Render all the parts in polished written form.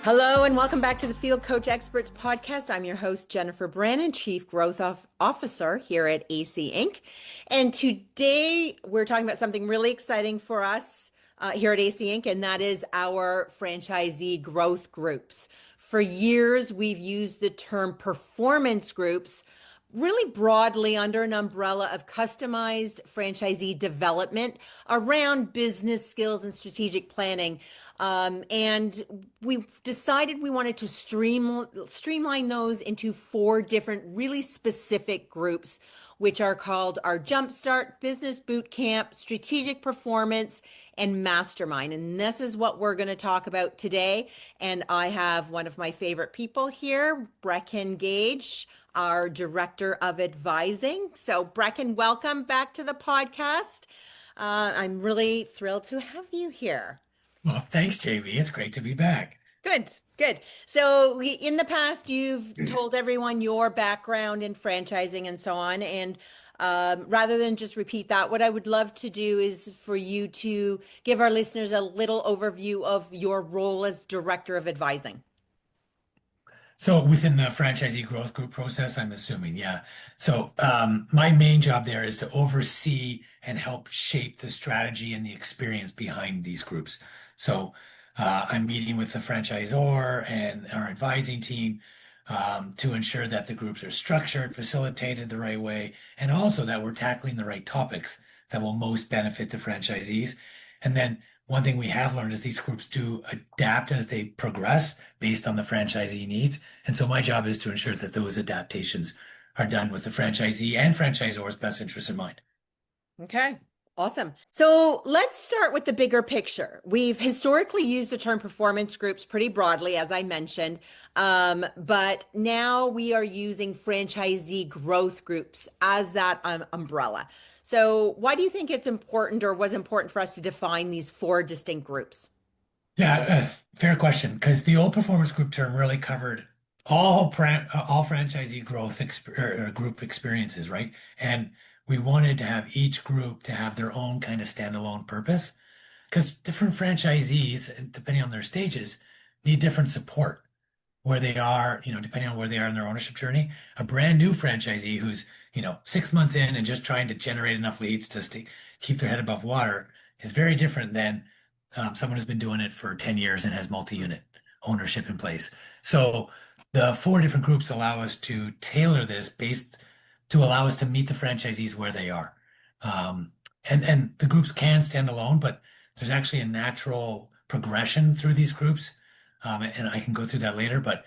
Hello and welcome back to the Field Coach Experts podcast. I'm your host, Jennifer Brannon, Chief Growth Officer here at AC Inc. And today we're talking about something really exciting for us here at AC Inc., and that is our franchisee growth groups. For years, we've used the term performance groups really broadly under an umbrella of customized franchisee development around business skills and strategic planning. And we decided we wanted to streamline those into 4 different really specific groups, which are called our Jumpstart, Business Boot Camp, Strategic Performance, and Mastermind. And this is what we're going to talk about today. And I have one of my favorite people here, Brecon Gage, our Director of Advising. So Brecon, welcome back to the podcast. I'm really thrilled to have you here. Well, thanks, JV. It's great to be back. Good, good. So in the past, you've told everyone your background in franchising and so on. And rather than just repeat that, what I would love to do is for you to give our listeners a little overview of your role as Director of Advising. So within the franchisee growth group process, I'm assuming, yeah. So my main job there is to oversee and help shape the strategy and the experience behind these groups. So I'm meeting with the franchisor and our advising team to ensure that the groups are structured, facilitated the right way, and also that we're tackling the right topics that will most benefit the franchisees. And then one thing we have learned is these groups do adapt as they progress based on the franchisee needs. And so my job is to ensure that those adaptations are done with the franchisee and franchisor's best interests in mind. Okay, awesome. So let's start with the bigger picture. We've historically used the term performance groups pretty broadly, as I mentioned, but now we are using franchisee growth groups as that umbrella. So why do you think it's important or was important for us to define these 4 distinct groups? Yeah, fair question. Because the old performance group term really covered all franchisee growth group experiences, right? And we wanted to have each group to have their own kind of standalone purpose. Because different franchisees, and depending on their stages, need different support where they are, depending on where they are in their ownership journey. A brand new franchisee who's, 6 months in and just trying to generate enough leads to keep their head above water is very different than someone who's been doing it for 10 years and has multi-unit ownership in place. So the 4 different groups allow us to tailor this based to allow us to meet the franchisees where they are. And the groups can stand alone, but there's actually a natural progression through these groups. And I can go through that later, but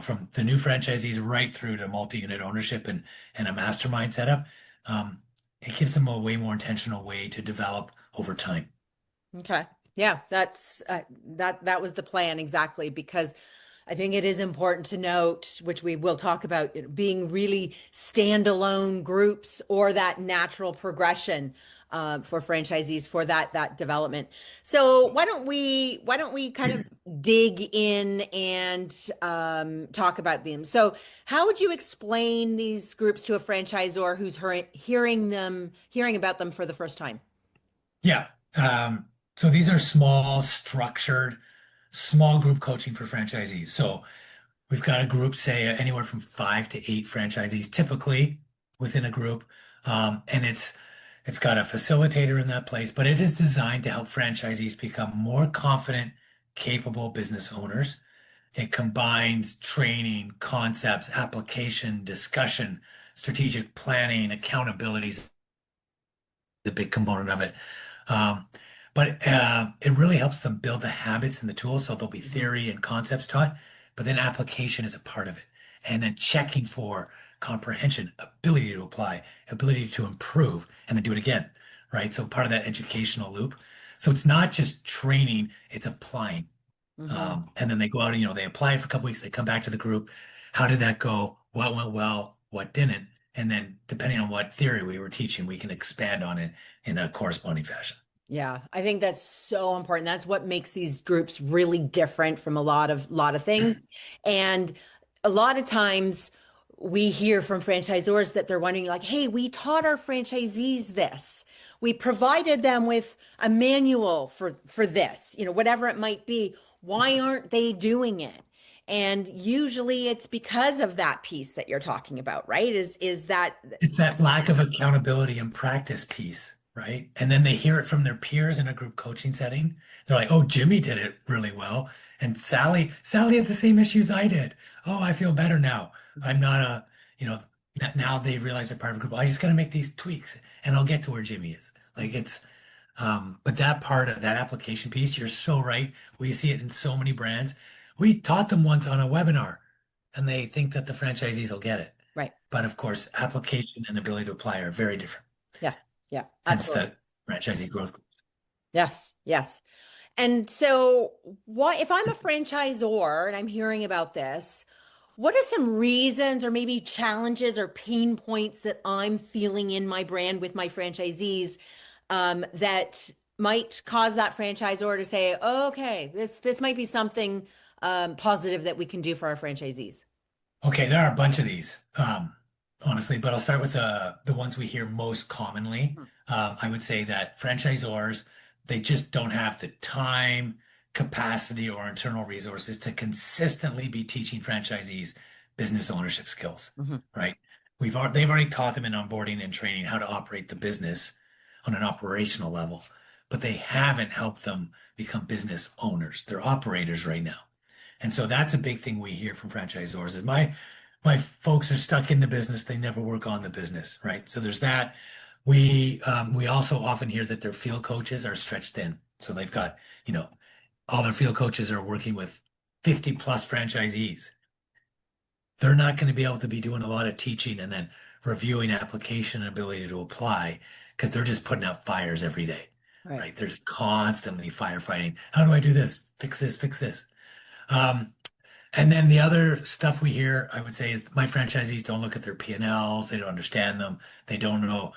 from the new franchisees right through to multi-unit ownership and a mastermind setup, it gives them a way more intentional way to develop over time. Okay. Yeah, that's that was the plan exactly, because I think it is important to note, which we will talk about, being really standalone groups or that natural progression for franchisees for that development. So why don't we kind of dig in and talk about them? So how would you explain these groups to a franchisor who's hearing about them for the first time? Yeah. So these are small, structured, small group coaching for franchisees. So we've got a group, say anywhere from 5 to 8 franchisees, typically within a group, and it's got a facilitator in that place, but it is designed to help franchisees become more confident, capable business owners. It combines training, concepts, application, discussion, strategic planning, accountability is a big component of it. Um, but it really helps them build the habits and the tools. So there'll be theory and concepts taught, but then application is a part of it. And then checking for comprehension, ability to apply, ability to improve, and then do it again, right? So part of that educational loop. So it's not just training, it's applying. Mm-hmm. And then they go out and, they apply for a couple weeks, they come back to the group. How did that go? What went well? What didn't? And then depending on what theory we were teaching, we can expand on it in a corresponding fashion. Yeah, I think that's so important. That's what makes these groups really different from a lot of things. And a lot of times we hear from franchisors that they're wondering like, "Hey, we taught our franchisees this. We provided them with a manual for this, whatever it might be. Why aren't they doing it? And usually it's because of that piece that you're talking about, right? Is that It's that lack of accountability and practice piece, right? And then they hear it from their peers in a group coaching setting. They're like, "Oh, Jimmy did it really well, and Sally had the same issues I did. Oh, I feel better now. I'm not a, you know, now they realize they're part of a group. I just got to make these tweaks, and I'll get to where Jimmy is." Like it's, but that part of that application piece, you're so right. We see it in so many brands. We taught them once on a webinar, and they think that the franchisees will get it. right? But of course, application and ability to apply are very different. Yeah, yeah, Hence absolutely. the franchisee growth group. Yes, yes. And so, why, if I'm a franchisor and I'm hearing about this, what are some reasons or maybe challenges or pain points that I'm feeling in my brand with my franchisees that might cause that franchisor to say, oh, okay, this might be something positive that we can do for our franchisees? Okay, there are a bunch of these, honestly, but I'll start with the ones we hear most commonly. Hmm. I would say that franchisors, they just don't have the time, capacity, or internal resources to consistently be teaching franchisees business ownership skills, Mhm. right? They've already taught them in onboarding and training how to operate the business on an operational level, but they haven't helped them become business owners. They're operators right now. And so that's a big thing we hear from franchisors is my folks are stuck in the business. They never work on the business, right? So there's that. We also often hear that their field coaches are stretched thin. So they've got, you know, all their field coaches are working with 50 plus franchisees. They're not going to be able to be doing a lot of teaching and then reviewing application and ability to apply because they're just putting out fires every day, Right. right? There's constantly firefighting. How do I do this? Fix this, fix this. Um, and then the other stuff we hear, I would say, is my franchisees don't look at their P&Ls. They don't understand them. They don't know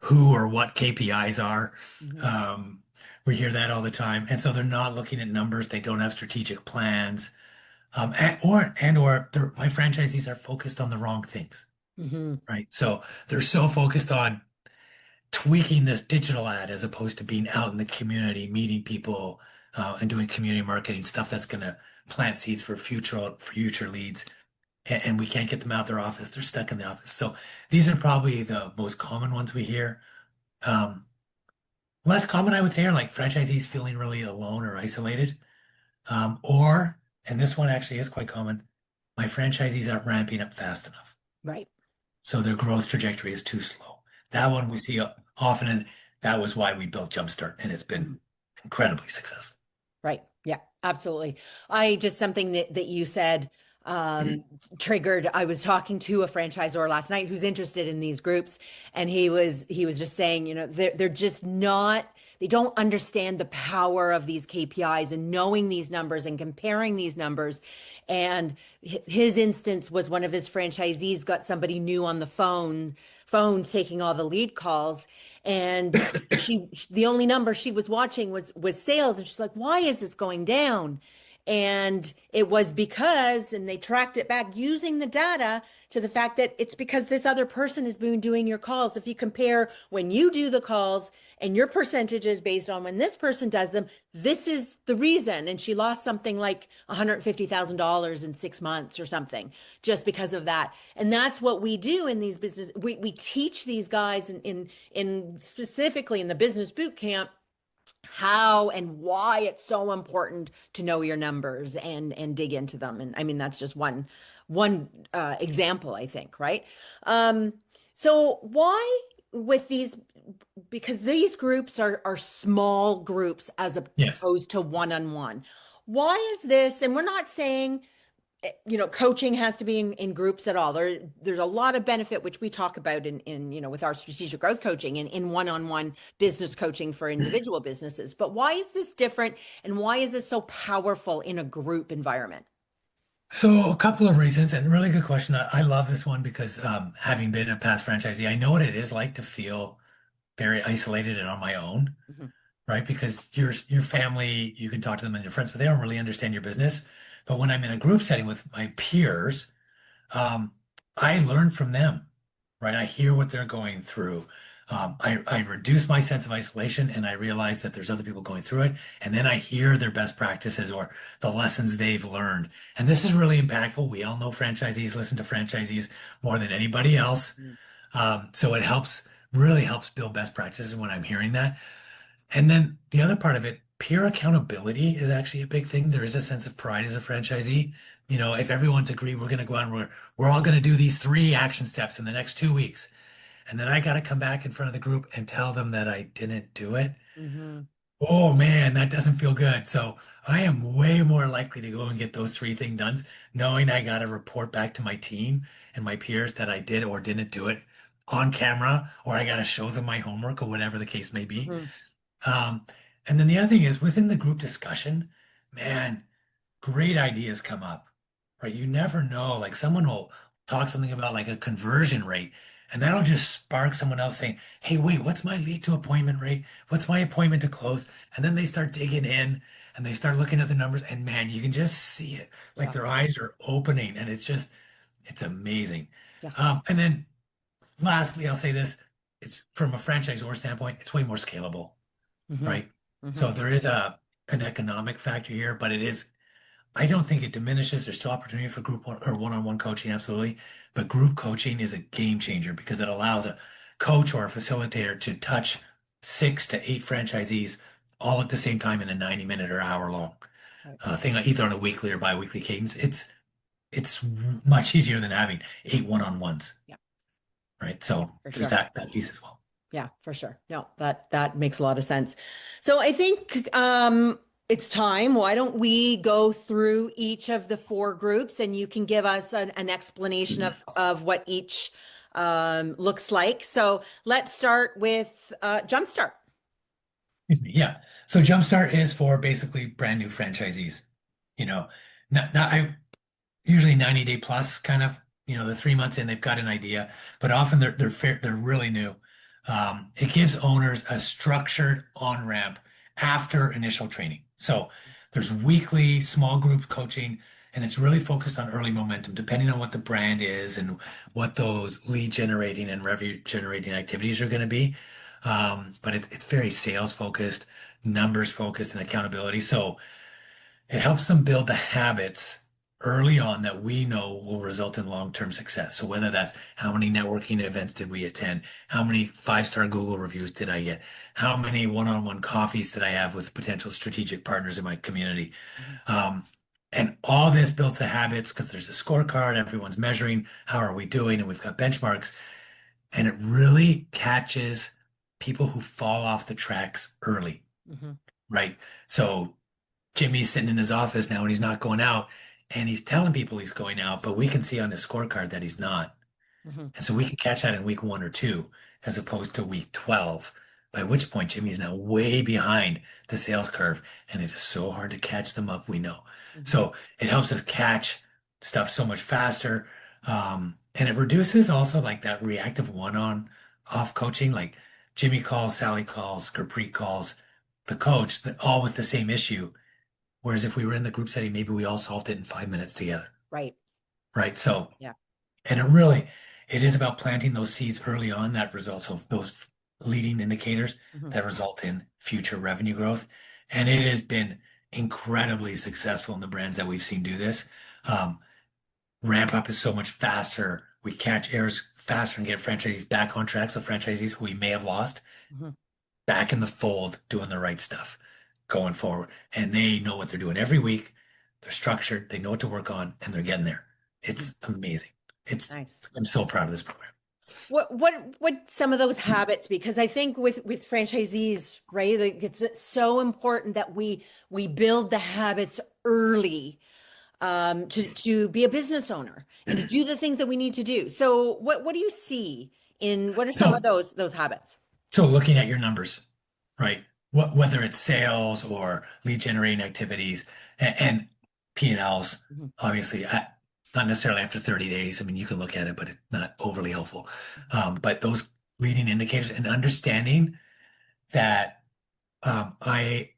who or what KPIs are. Mhm. Um, we hear that all the time. And so they're not looking at numbers. They don't have strategic plans. My franchisees are focused on the wrong things, Mhm. right? So they're so focused on tweaking this digital ad as opposed to being out in the community, meeting people, and doing community marketing stuff that's going to plant seeds for future leads. And we can't get them out their office. They're stuck in the office. So these are probably the most common ones we hear. Um, Less common, I would say, are like franchisees feeling really alone or isolated. And this one actually is quite common. My franchisees aren't ramping up fast enough. Right. So their growth trajectory is too slow. That one we see often, and that was why we built Jumpstart, and it's been Mhm. incredibly successful. Right. Yeah, absolutely. I just something that you said triggered. I was talking to a franchisor last night who's interested in these groups, and he was just saying, they're just not, they don't understand the power of these KPIs and knowing these numbers and comparing these numbers. And his instance was one of his franchisees got somebody new on the phones taking all the lead calls, and the only number she was watching was sales, and she's like, why is this going down? And it was because, and they tracked it back using the data to the fact that it's because this other person has been doing your calls. If you compare when you do the calls and your percentages based on when this person does them, this is the reason. And she lost something like $150,000 in 6 months or something just because of that. And that's what we do in these business. We teach these guys in specifically in the business boot camp how and why it's so important to know your numbers and dig into them. And I mean, that's just one example, I think, right? um so why with these, because these groups are small groups as Yes. opposed to one-on-one, why is this? And we're not saying coaching has to be in groups at all. There's a lot of benefit, which we talk about in with our strategic growth coaching and in one-on-one business coaching for individual businesses. But why is this different? And why is this so powerful in a group environment? So a couple of reasons, and really good question. I love this one because having been a past franchisee, I know what it is like to feel very isolated and on my own, Mhm. right? Because your family, you can talk to them and your friends, but they don't really understand your business. But when I'm in a group setting with my peers, um, I learn from them, right? I hear what they're going through. I reduce my sense of isolation and I realize that there's other people going through it. And then I hear their best practices or the lessons they've learned. And this is really impactful. We all know franchisees listen to franchisees more than anybody else. Mhm. So it really helps build best practices when I'm hearing that. And then the other part of it, peer accountability is actually a big thing. There is a sense of pride as a franchisee. If everyone's agreed we're going to go out and we're all going to do these 3 action steps in the next 2 weeks, and then I got to come back in front of the group and tell them that I didn't do it. Mhm. Oh man, that doesn't feel good. So I am way more likely to go and get those 3 things done, knowing I got to report back to my team and my peers that I did or didn't do it on camera, or I got to show them my homework or whatever the case may be. Mhm. Um, and then the other thing is within the group discussion, man, great ideas come up, right? You never know. Like someone will talk something about like a conversion rate, and that'll just spark someone else saying, "Hey, wait, what's my lead to appointment rate? What's my appointment to close?" And then they start digging in and they start looking at the numbers, and man, you can just see it. Like Yeah. their eyes are opening, and it's amazing. Yeah. And then lastly, I'll say this: it's from a franchisor standpoint, it's way more scalable, Mhm. right? So Mhm. there is an economic factor here, but I don't think it diminishes. There's still opportunity for group one or one-on-one coaching, absolutely. But group coaching is a game changer because it allows a coach or a facilitator to touch 6 to 8 franchisees all at the same time in a 90-minute or hour long Right. thing, either on a weekly or bi-weekly cadence. It's much easier than having 8 one-on-ones, Yeah. right? Yeah, So for there's sure. that piece as well. Yeah, for sure. No, that makes a lot of sense. So I think it's time. Why don't we go through each of the 4 groups and you can give us an explanation of what each looks like. So let's start with Jumpstart. Excuse me. Yeah. So Jumpstart is for basically brand new franchisees. You know, not I usually 90-day plus kind of, the 3 months in, they've got an idea, but often they're really new. It gives owners a structured on-ramp after initial training. So there's weekly small group coaching, and it's really focused on early momentum, depending on what the brand is and what those lead generating and revenue generating activities are going to be. But it's very sales focused, numbers focused, and accountability. So it helps them build the habits early on that we know will result in long-term success. So whether that's how many networking events did we attend? How many 5-star Google reviews did I get? How many one-on-one coffees did I have with potential strategic partners in my community? Mhm. Um, and all this builds the habits because there's a scorecard, everyone's measuring how are we doing, and we've got benchmarks. And it really catches people who fall off the tracks early, Mhm. right? So Jimmy's sitting in his office now and he's not going out and he's telling people he's going out, but we can see on his scorecard that he's not. Mhm. And so we can catch that in week 1 or 2 as opposed to week 12, by which point Jimmy is now way behind the sales curve and it is so hard to catch them up, we know. Mhm. So it helps us catch stuff so much faster. And it reduces also like that reactive one-on off coaching, like Jimmy calls, Sally calls, Gurpreet calls the coach, all with the same issue. Whereas if we were in the group setting, maybe we all solved it in 5 minutes together, Right. right? So, Yeah. and it is about planting those seeds early on that results of those leading indicators Mhm. that result in future revenue growth. And it has been incredibly successful in the brands that we've seen do this. Um, Ramp up is so much faster. We catch errors faster and get franchisees back on track. So franchisees who we may have lost Mhm. back in the fold doing the right stuff going forward. And they know what they're doing every week. They're structured, they know what to work on, and they're getting there. Mhm. It's amazing. Nice. I'm so proud of this program. What some of those habits, because I think with franchisees, right, like it's so important that we build the habits early to be a business owner and to do the things that we need to do. So what do you see in what are some of So, those habits? so looking at your numbers, right? Whether it's sales or lead generating activities and P&Ls, Mhm. obviously, not necessarily after 30 days. I mean, you can look at it, but it's not overly helpful. But those leading indicators and understanding that I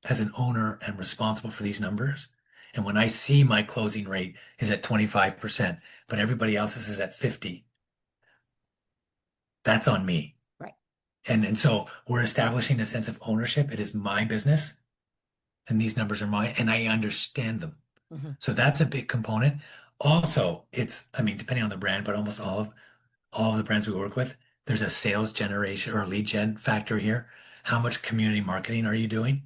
as an owner am responsible for these numbers. And when I see my closing rate is at 25%, but everybody else's is at 50, that's on me. And so we're establishing a sense of ownership. It is my business and these numbers are mine and I understand them. Hmm. So that's a big component. Also, I mean, depending on the brand, but almost all of the brands we work with, there's a sales generation or lead gen factor here. How much community marketing are you doing?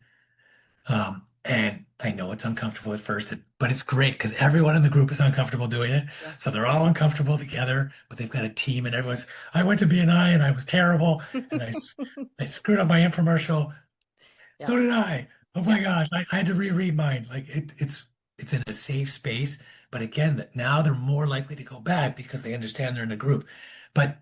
And I know it's uncomfortable at first, but it's great because everyone in the group is uncomfortable doing it. Yeah. So they're all uncomfortable together, but they've got a team and I went to BNI and I was terrible and I screwed up my infomercial. Yeah. So did I. Oh Yeah. my gosh, I had to reread mine. It's in a safe space, but again, now they're more likely to go back because they understand they're in a group. But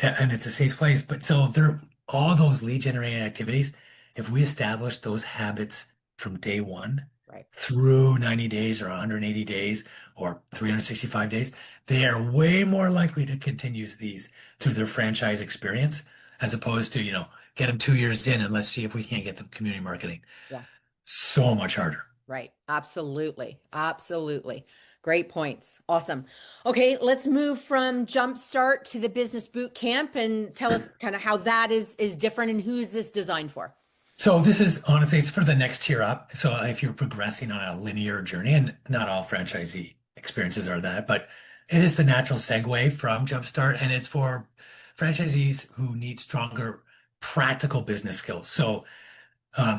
and it's a safe place. But so they're all those lead generating activities, if we establish those habits from day one Right. through 90 days or 180 days or 365 days, they are way more likely to continue these through their franchise experience as opposed to, get them 2 years in and let's see if we can't get them community marketing. Yeah. So much harder. Right. Absolutely. Absolutely. Great points. Awesome. Okay, let's move from Jumpstart to the business boot camp and tell us kind of how that is different and who is this designed for? So this is honestly, it's for the next tier up. So if you're progressing on a linear journey, and not all franchisee experiences are that, but it is the natural segue from Jumpstart, and it's for franchisees who need stronger practical business skills. So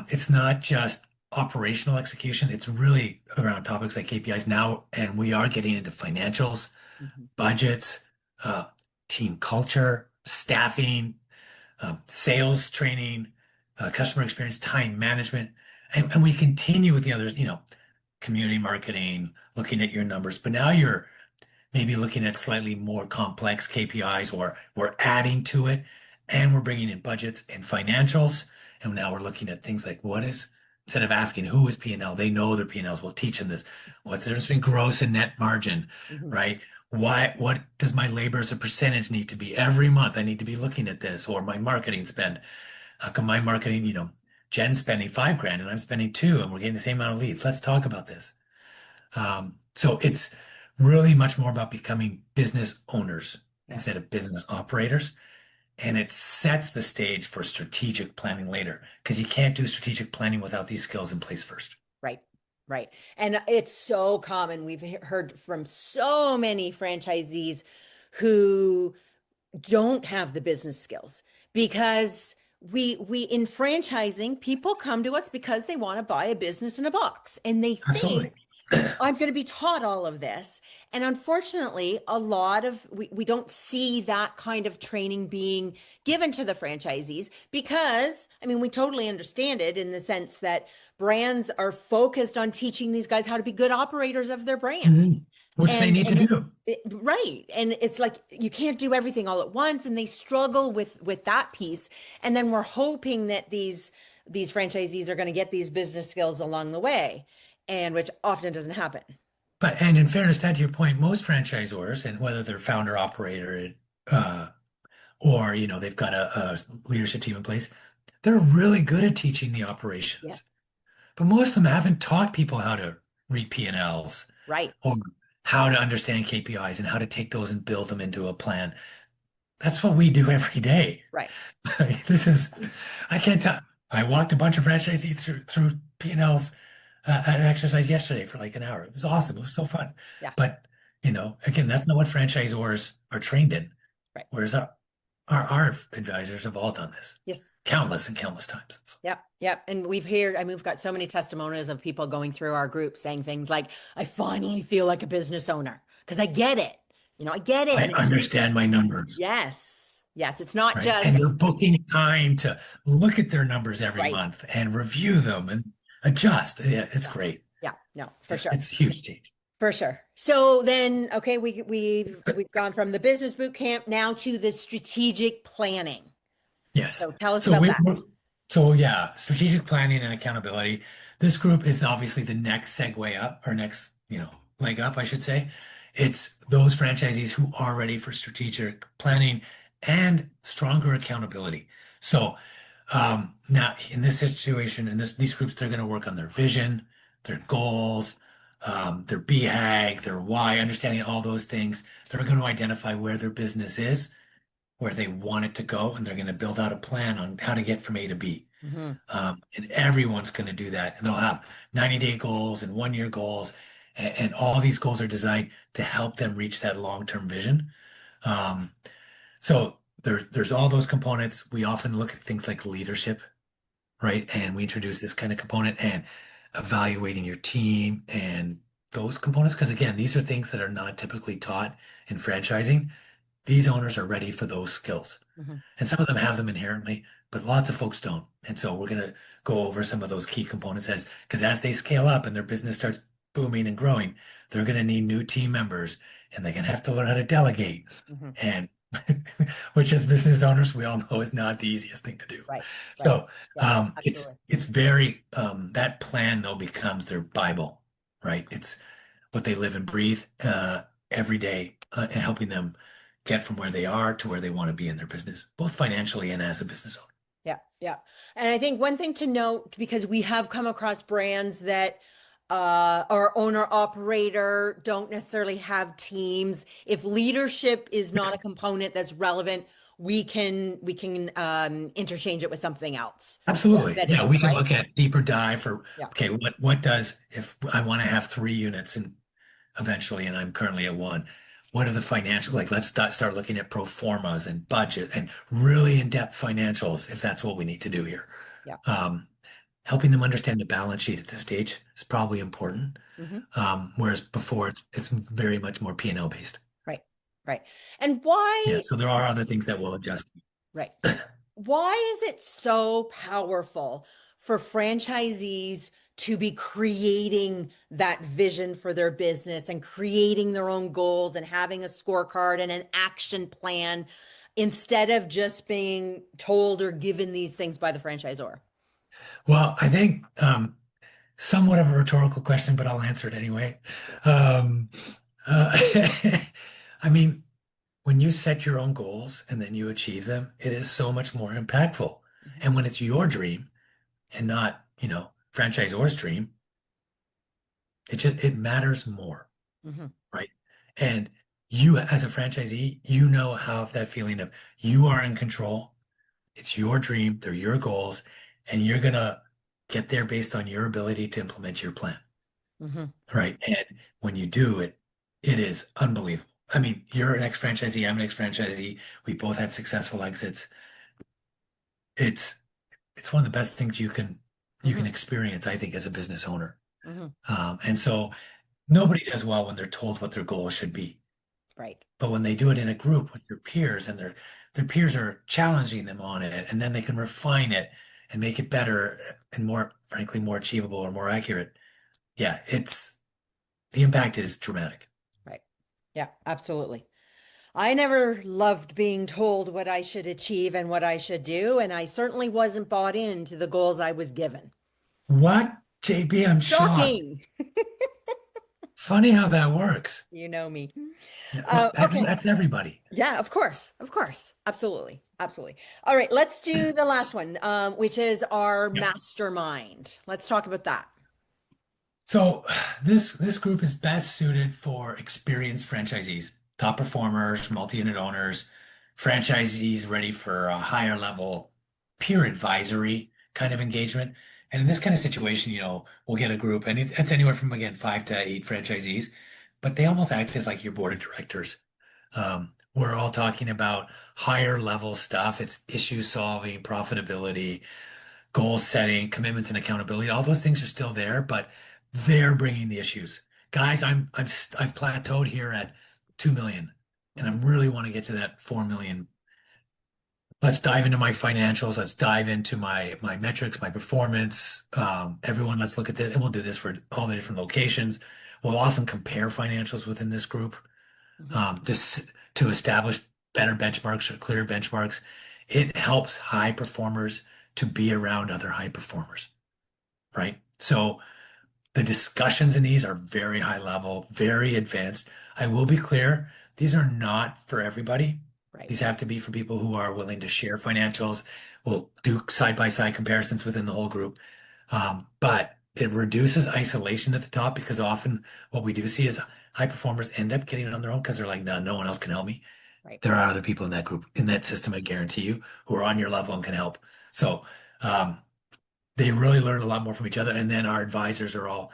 it's not just operational execution; it's really around topics like KPIs now, and we are getting into financials, Mhm. budgets, uh, team culture, staffing, sales training, customer experience, time management, and we continue with the others, community marketing, looking at your numbers. But now you're maybe looking at slightly more complex KPIs, or we're adding to it, and we're bringing in budgets and financials. And now we're looking at things like instead of asking who is P&L, they know their P&Ls. We'll teach them this. What's the difference between gross and net margin, Mhm. right? What does my labor as a percentage need to be every month? I need to be looking at this, or my marketing spend. How come my marketing, Jen's spending 5 grand and I'm spending two and we're getting the same amount of leads? Let's talk about this. So it's really much more about becoming business owners Yeah. instead of business operators. And it sets the stage for strategic planning later because you can't do strategic planning without these skills in place first. Right. Right. And it's so common. We've heard from so many franchisees who don't have the business skills because we in franchising, people come to us because they want to buy a business in a box and they Absolutely. think I'm going to be taught all of this. And unfortunately, a lot of we don't see that kind of training being given to the franchisees because, I mean, we totally understand it in the sense that brands are focused on teaching these guys how to be good operators of their brand. Mhm. Which they And need to do. right. And it's like you can't do everything all at once and they struggle with that piece. And then we're hoping that these franchisees are going to get these business skills along the way, and which often doesn't happen. And in fairness, to your point, most franchisors, and whether they're founder operator, uh, or they've got a leadership team in place, they're really good at teaching the Yeah. operations. But most of them haven't taught people how to read P&Ls Right. or how to understand KPIs and how to take those and build them into a plan. That's what we do every day. Right. This is, I can't tell. I walked a bunch of franchisees through P&Ls at an exercise yesterday for like an hour. It was awesome. It was so fun. Yeah. But, again, that's not what franchisors are trained in. Right. Whereas our advisors have all done this Yes. countless and countless times. So, Yep. Yep. And we've heard, I mean, we've got so many testimonials of people going through our group saying things like, I finally feel like a business owner because I get it. I get it. I understand my numbers. Yes. Yes. It's not Right. And they're just booking time to look at their numbers every right. month and review them and adjust. Yeah, it's Yeah. great. Yeah. No, for Yeah, sure. it's a huge change. For sure. So then, okay, we've gone from the business boot camp now to the strategic planning. Yes. So tell us So about that. so yeah, strategic planning and accountability. This group is obviously the next segue up or next, leg up, I should say. It's those franchisees who are ready for strategic planning and stronger accountability. So now in this situation, in these groups, they're going to work on their vision, their goals, their BHAG, their why, understanding all those things. They're going to identify where their business is where they want it to go, and they're going to build out a plan on how to get from A to B. Hmm. And everyone's going to do that. And they'll have 90-day goals and 1 year goals. And all these goals are designed to help them reach that long-term vision. Um, so there's all those components. We often look at things like leadership, right? And we introduce this kind of component and evaluating your team and those components. Because again, these are things that are not typically taught in franchising. These owners are ready for those skills. Hmm. And some of them have them inherently, but lots of folks don't. And so we're going to go over some of those key components because as they scale up and their business starts booming and growing, they're going to need new team members and they're going to have to learn how to delegate. Hmm. And which as business owners, we all know is not the easiest thing to do. Right. Right. So Yeah, it's absolutely. it's very that plan though becomes their Bible, right? It's what they live and breathe every day, and helping them get from where they are to where they want to be in their business, both financially and as a business owner. Yeah, yeah. And I think one thing to note, because we have come across brands that our owner operator don't necessarily have teams. If leadership is not a component that's relevant, we can interchange it with something else or Absolutely. embed it Yeah, in, we can right? look at deeper dive for, Yeah. okay, what does, if I want to have 3 units and eventually, and I'm currently at one, what are the financial, like let's start looking at pro formas and budget and really in-depth financials if that's what we need to do here. Yeah. Um, Helping them understand the balance sheet at this stage is probably important. Hmm. Whereas before it's very much more P&L based. Right. Right. And Yeah, why, so there are other things that will adjust. right. Why is it so powerful for franchisees to be creating that vision for their business and creating their own goals and having a scorecard and an action plan instead of just being told or given these things by the franchisor? Well, I think somewhat of a rhetorical question, but I'll answer it anyway. Um, uh, I mean, when you set your own goals and then you achieve them, it is so much more impactful. Mhm. And when it's your dream and not, franchisor's dream, it matters more, Mhm. right? And you as a franchisee, you know how that feeling of you are in control. It's your dream, they're your goals, and you're gonna get there based on your ability to implement your plan, Mhm. right? And when you do it, it is unbelievable. I mean, you're an ex-franchisee, I'm an ex-franchisee. We both had successful exits. It's it's one of the best things you can Mhm. experience, I think, as a business owner. Mhm. And so nobody does well when they're told what their goals should be. Right. But when they do it in a group with their peers and their peers are challenging them on it, and then they can refine it and make it better and more, frankly, more achievable or more accurate. Yeah, it's the impact is dramatic. Right. Yeah, absolutely. I never loved being told what I should achieve and what I should do, and I certainly wasn't bought into the goals I was given. What? JB, I'm shocked. Shocking. Funny how that works. You know me. Yeah, well, Okay. that's everybody. Yeah, of course. Of course. Absolutely. Absolutely. All right, let's do the last one, which is our Yep. mastermind. Let's talk about that. So this group is best suited for experienced franchisees, top performers, multi-unit owners, franchisees ready for a higher level peer advisory kind of engagement. And in this kind of situation, we'll get a group, and it's anywhere from again 5 to 8 franchisees, but they almost act as like your board of directors. We're all talking about higher level stuff. It's issue solving, profitability, goal setting, commitments and accountability. All those things are still there, but they're bringing the issues. Guys, I've plateaued here at 2 million and I Mhm. really want to get to that 4 million. Let's dive into my financials. Let's dive into my metrics, my performance. Everyone, let's look at this, and we'll do this for all the different locations. We'll often compare financials within this group. Mhm. This to establish better benchmarks or clear benchmarks. It helps high performers to be around other high performers, right? So the discussions in these are very high level, very advanced. I will be clear, these are not for everybody. Right. These have to be for people who are willing to share financials. We'll do side by side comparisons within the whole group. But it reduces isolation at the top because often what we do see is high performers end up getting it on their own because they're like, no, no one else can help me. Right. there are other people in that group, in that system, I guarantee you, who are on your level and can help. So um, they really learn a lot more from each other. And then our advisors are all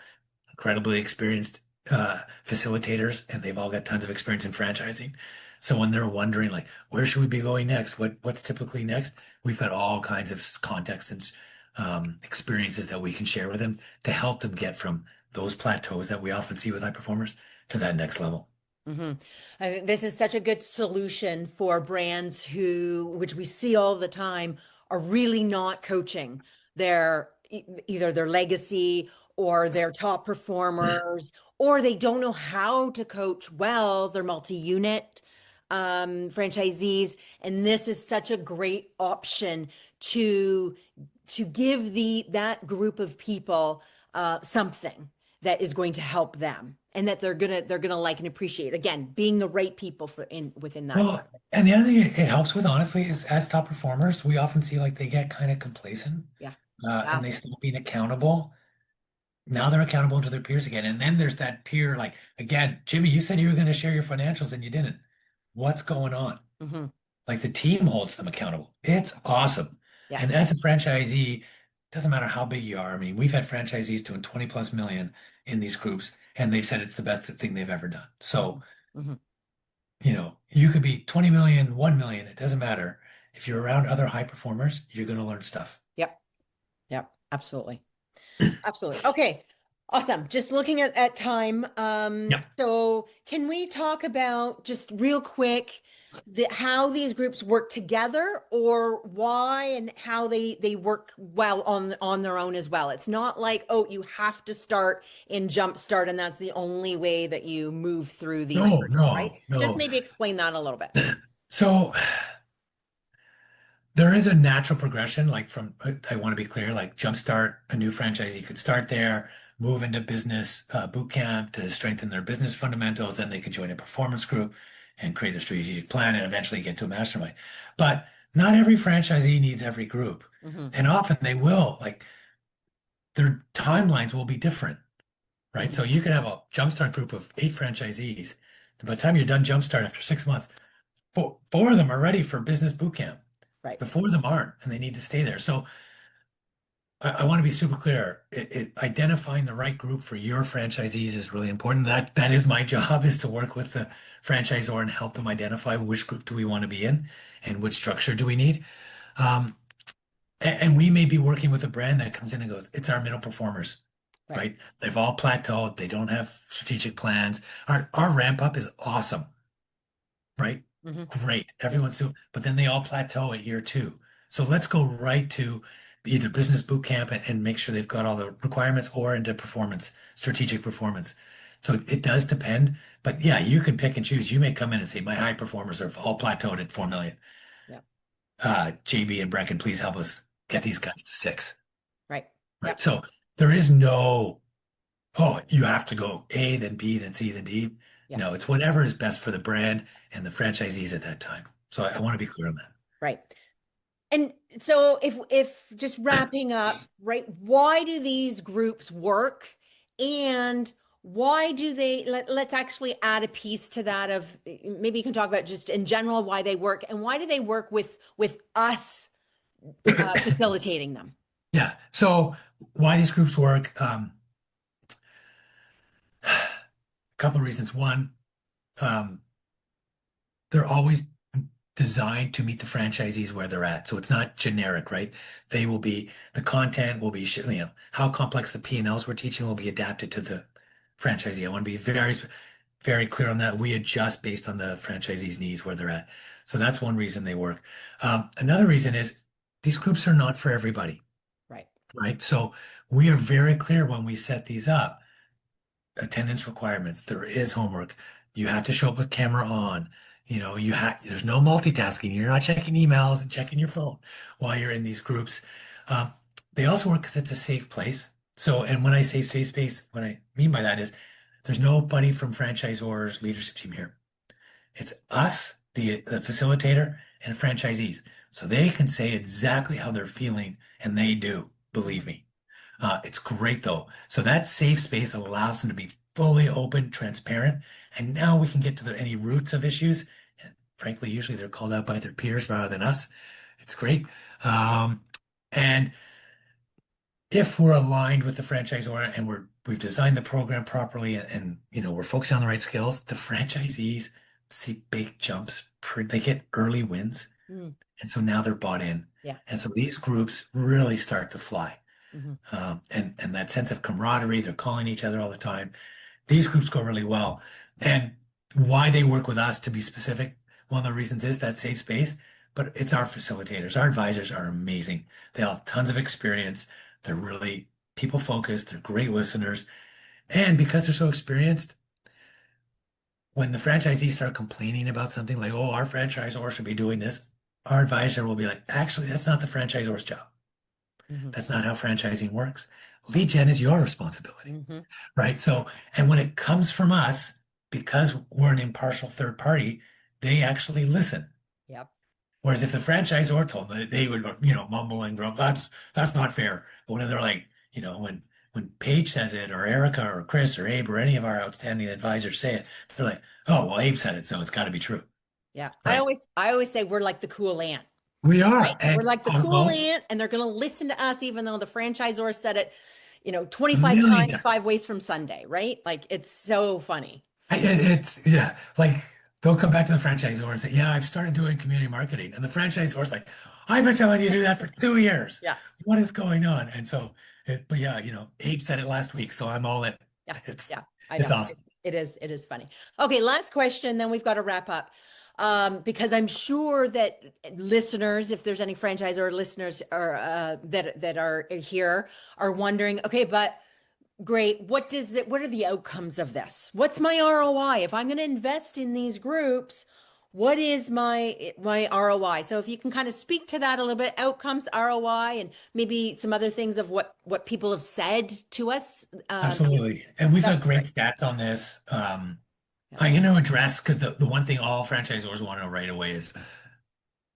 incredibly experienced facilitators, and they've all got tons of experience in franchising. So when they're wondering, like, where should we be going next? What's typically next? We've got all kinds of context and experiences that we can share with them to help them get from those plateaus that we often see with high performers to that next level. Hmm. I think this is such a good solution for brands who, which we see all the time, are really not coaching their either their legacy or their top performers, or they don't know how to coach well their multi-unit franchisees. And this is such a great option to give that group of people something that is going to help them and that they're gonna like and appreciate. Again, being the right people for in within that Well, group. and the other thing it helps with, honestly, is as top performers, we often see like they get kind of complacent Yeah. and Yeah. they stop being accountable. Now they're accountable to their peers again. And then there's that peer, like, again, Jimmy, you said you were going to share your financials and you didn't. What's going on? Hmm. Like the team holds them accountable. It's awesome. Yeah. And as a franchisee, doesn't matter how big you are. I mean, we've had franchisees doing 20 plus million in these groups, and they've said it's the best thing they've ever done. So, Hmm. you could be 20 million, 1 million, it doesn't matter. If you're around other high performers, you're going to learn stuff. Yep. Yep. Absolutely. Absolutely. Okay. Awesome. Just looking at time. Yep. So can we talk about just real quick how these groups work together or why and how they work well on their own as well? It's not like, oh, you have to start in Jumpstart and that's the only way that you move through these No, groups, right? no, Just no. maybe explain that a little bit. So there is a natural progression, like from, I want to be clear, like Jumpstart, a new franchisee could start there, move into business boot camp to strengthen their business fundamentals. Then they could join a performance group and create a strategic plan and eventually get to a mastermind. But not every franchisee needs every group. Hmm. And often they will, like their timelines will be different, right? Hmm. So you could have a Jumpstart group of 8 franchisees. And by the time you're done Jumpstart after 6 months, four of them are ready for business boot camp. Right. The four of them aren't, and they need to stay there. So I want to be super clear. Identifying the right group for your franchisees is really important. That is my job, is to work with the franchisor and help them identify which group do we want to be in and which structure do we need. Um, and we may be working with a brand that comes in and goes, it's our middle performers, Right. right? They've all plateaued. They don't have strategic plans. Our ramp up is awesome, right? Hmm. Great. Yeah. Everyone's doing, but then they all plateau at year 2. So let's go right to either business boot camp and make sure they've got all the requirements or into performance, strategic performance. So it does depend, but yeah, you can pick and choose. You may come in and say, my high performers are all plateaued at 4 million. Yeah. JB and Brecon, please help us get Yep. these guys to 6. Right. Right. Yep. So there is no, oh, you have to go A, then B, then C, then D. Yeah. No, it's whatever is best for the brand and the franchisees at that time. So I want to be clear on that. Right. And so if just wrapping up, right, why do these groups work and why do let's actually add a piece to that of maybe you can talk about just in general why they work and why do they work with us facilitating them? Yeah. So why these groups work? A couple of reasons. One, um, they're always designed to meet the franchisees where they're at. So it's not generic, right? The content will be, how complex the P&Ls we're teaching will be adapted to the franchisee. I want to be very clear on that. We adjust based on the franchisee's needs where they're at. So that's one reason they work. Another reason is these groups are not for everybody, Right. right? So we are very clear when we set these up. Attendance requirements. There is homework. You have to show up with camera on. There's no multitasking. You're not checking emails and checking your phone while you're in these groups. Um, they also work because it's a safe place. So, and when I say safe space, what I mean by that is there's nobody from franchisors leadership team here. It's us, the facilitator, and franchisees. So they can say exactly how they're feeling, and they do, believe me. It's great though. So that safe space allows them to be fully open, transparent, and now we can get to any roots of issues frankly, usually they're called out by their peers rather than us. It's great. Um, and if we're aligned with the franchisor and we've designed the program properly and we're focusing on the right skills, the franchisees see big jumps. They get early wins, Mm, and so now they're bought in. yeah. And so these groups really start to fly. Hmm. And that sense of camaraderie, they're calling each other all the time. These groups go really well. And why they work with us, to be specific, one of the reasons is that safe space, but it's our facilitators. Our advisors are amazing. They all have tons of experience. They're really people focused. They're great listeners. And because they're so experienced, when the franchisees start complaining about something like, oh, our franchisor should be doing this, our advisor will be like, actually, that's not the franchisor's job. Hmm. That's not how franchising works. Lead gen is your responsibility, Hmm. right? So, and when it comes from us, because we're an impartial third party, they actually listen. Yep. Whereas if the franchisor told them, they would, mumble and grumble. That's not fair. But when they're like, when Paige says it, or Erica, or Chris, or Abe, or any of our outstanding advisors say it, they're like, oh, well, Abe said it, so it's got to be true, Yeah. I right? always I always say we're like the cool aunt, We right? are, We're and like the our cool goals aunt, and they're going to listen to us, even though the franchisor said it, a 25 million times, times. 5 ways from Sunday, right? Like it's so funny. It's yeah, like they'll come back to the franchisor and say, "Yeah, I've started doing community marketing," and the franchisor's like, "I've been telling you to do that for 2 years. Yeah. What is going on?" And so, but yeah, Abe said it last week, so I'm all in. Yeah. It's Yeah. I it's know. awesome. It is funny. Okay, last question, then we've got to wrap up. Because I'm sure that listeners, if there's any franchisor listeners or that are here, are wondering, okay, but great. What are the outcomes of this? What's my ROI? If I'm going to invest in these groups, what is my ROI? So if you can kind of speak to that a little bit, outcomes, ROI, and maybe some other things of what people have said to us. Absolutely. And we've That'd got be great great. stats on this. Yeah. I'm going to address because the one thing all franchisors want to know right away is,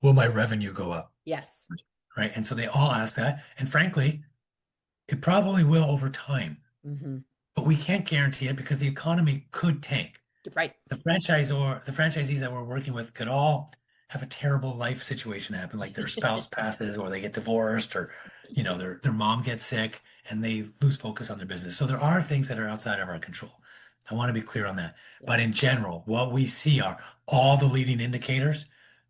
will my revenue go up? Yes. Right. And so they all ask that. And frankly, it probably will over time, Hmm. but we can't guarantee it because the economy could tank. Right. The franchisees that we're working with could all have a terrible life situation happen, like their spouse passes or they get divorced or, their mom gets sick and they lose focus on their business. So there are things that are outside of our control. I want to be clear on that. Yeah. But in general, what we see are all the leading indicators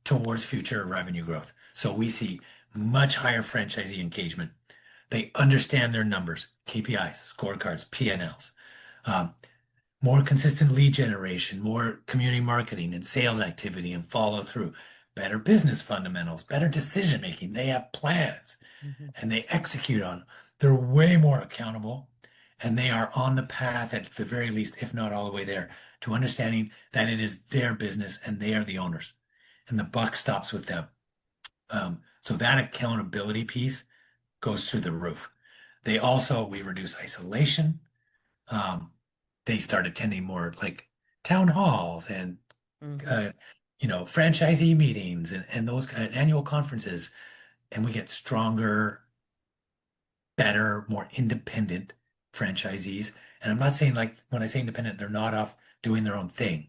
towards future revenue growth. So we see much higher franchisee engagement. They understand their numbers, KPIs, scorecards, P&Ls. More consistent lead generation, more community marketing and sales activity and follow through, better business fundamentals, better decision making. They have plans Hmm. and they execute on them. They're way more accountable and they are on the path at the very least, if not all the way there, to understanding that it is their business and they are the owners and the buck stops with them. So that accountability piece goes through the roof. We reduce isolation. Um, they start attending more like town halls and Hmm. uh, franchisee meetings and those kind of annual conferences, and we get stronger, better, more independent franchisees. And I'm not saying like when I say independent, they're not off doing their own thing.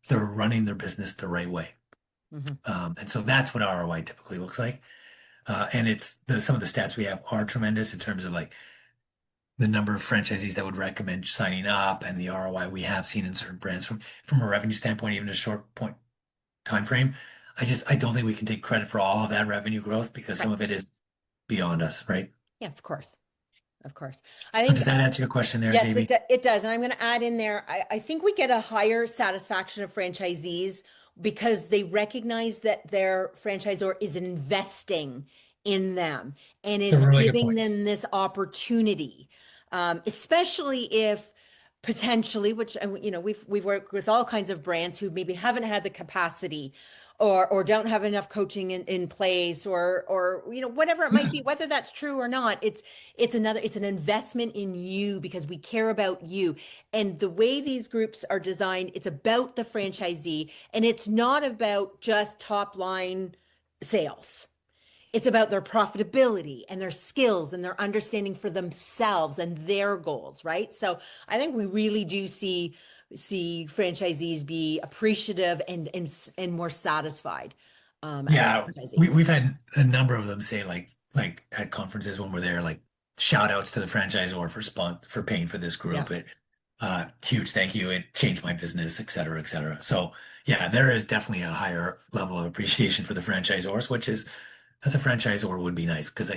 They're running their business the right way. Hmm. And so that's what ROI typically looks like. And some of the stats we have are tremendous in terms of like the number of franchisees that would recommend signing up and the ROI we have seen in certain brands from a revenue standpoint, even a short point time frame. I don't think we can take credit for all of that revenue growth because Right. some of it is beyond us, right? Yeah, of course. Of course. I So think does that answer your question there, yes, Jamie? it does. And I'm going to add in there, I think we get a higher satisfaction of franchisees because they recognize that their franchisor is investing in them and It's a is really good giving point. them this opportunity. Especially if potentially, which we've worked with all kinds of brands who maybe haven't had the capacity or don't have enough coaching in place or whatever it might Yeah. be, whether that's true or not. It's an investment in you because we care about you. And the way these groups are designed, it's about the franchisee and it's not about just top line sales. It's about their profitability and their skills and their understanding for themselves and their goals, right? So I think we really do see see franchisees be appreciative and more satisfied as a Yeah, franchisee. we've had a number of them say like at conferences when we're there, like shout outs to the franchisor for paying for this Yeah. group. Huge thank you. It changed my business, et cetera, et cetera. So yeah, there is definitely a higher level of appreciation for the franchisors, which is as a franchisor would be nice because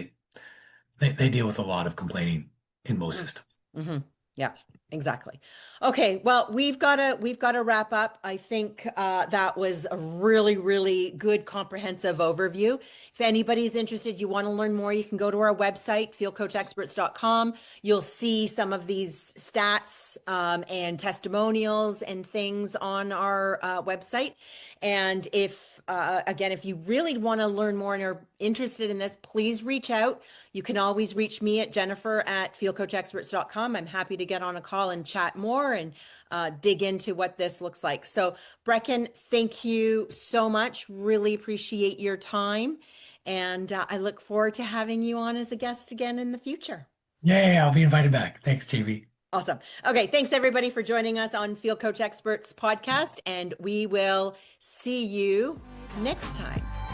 they deal with a lot of complaining in most systems. Mm-hmm. Yeah, exactly. Okay, well, we've got to wrap up. I think that was a really, really good comprehensive overview. If anybody's interested, you want to learn more, you can go to our website, fieldcoachexperts.com. You'll see some of these stats and testimonials and things on our website. And if you really want to learn more and are interested in this, please reach out. You can always reach me at jennifer@fieldcoachexperts.com. I'm happy to get on a call and chat more and dig into what this looks like. So, Brecon, thank you so much. Really appreciate your time. And I look forward to having you on as a guest again in the future. Yeah, I'll be invited back. Thanks, JB. Awesome. Okay. Thanks, everybody, for joining us on Field Coach Experts podcast. And we will see you next time.